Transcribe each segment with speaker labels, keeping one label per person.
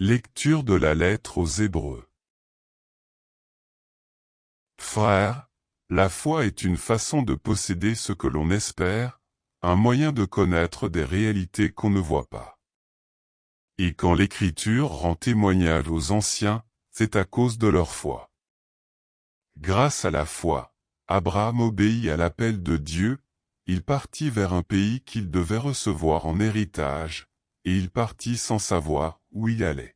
Speaker 1: Lecture de la lettre aux Hébreux. Frères, la foi est une façon de posséder ce que l'on espère, un moyen de connaître des réalités qu'on ne voit pas. Et quand l'Écriture rend témoignage aux anciens, c'est à cause de leur foi. Grâce à la foi, Abraham obéit à l'appel de Dieu, il partit vers un pays qu'il devait recevoir en héritage, et il partit sans savoir où il allait.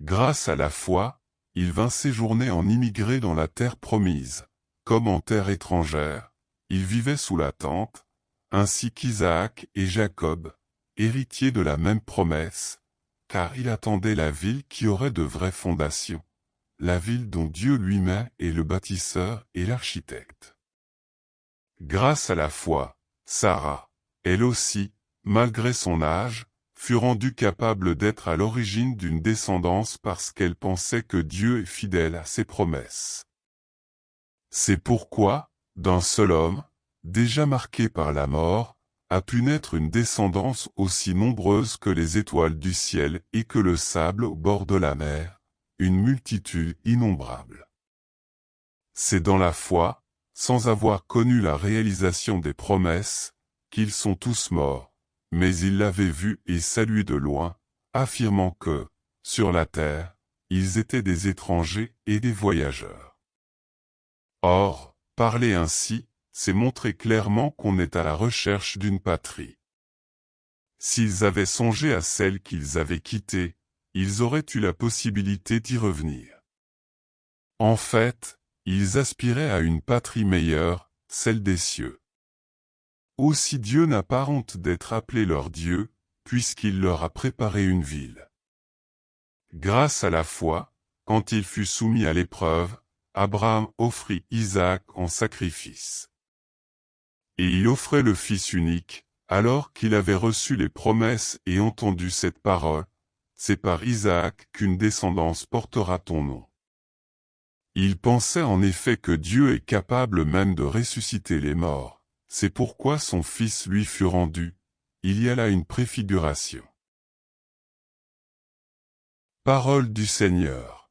Speaker 1: Grâce à la foi, il vint séjourner en immigré dans la terre promise, comme en terre étrangère, il vivait sous la tente, ainsi qu'Isaac et Jacob, héritiers de la même promesse, car il attendait la ville qui aurait de vraies fondations, la ville dont Dieu lui-même est le bâtisseur et l'architecte. Grâce à la foi, Sarah, elle aussi, malgré son âge, fut rendue capable d'être à l'origine d'une descendance parce qu'elle pensait que Dieu est fidèle à ses promesses. C'est pourquoi, d'un seul homme, déjà marqué par la mort, a pu naître une descendance aussi nombreuse que les étoiles du ciel et que le sable au bord de la mer, une multitude innombrable. C'est dans la foi, sans avoir connu la réalisation des promesses, qu'ils sont tous morts. Mais ils l'avaient vu et salué de loin, affirmant que, sur la terre, ils étaient des étrangers et des voyageurs. Or, parler ainsi, c'est montrer clairement qu'on est à la recherche d'une patrie. S'ils avaient songé à celle qu'ils avaient quittée, ils auraient eu la possibilité d'y revenir. En fait, ils aspiraient à une patrie meilleure, celle des cieux. Aussi Dieu n'a pas honte d'être appelé leur Dieu, puisqu'il leur a préparé une ville. Grâce à la foi, quand il fut soumis à l'épreuve, Abraham offrit Isaac en sacrifice. Et il offrait le fils unique, alors qu'il avait reçu les promesses et entendu cette parole, c'est par Isaac qu'une descendance portera ton nom. Il pensait en effet que Dieu est capable même de ressusciter les morts. C'est pourquoi son fils lui fut rendu. Il y a là une préfiguration. Parole du Seigneur.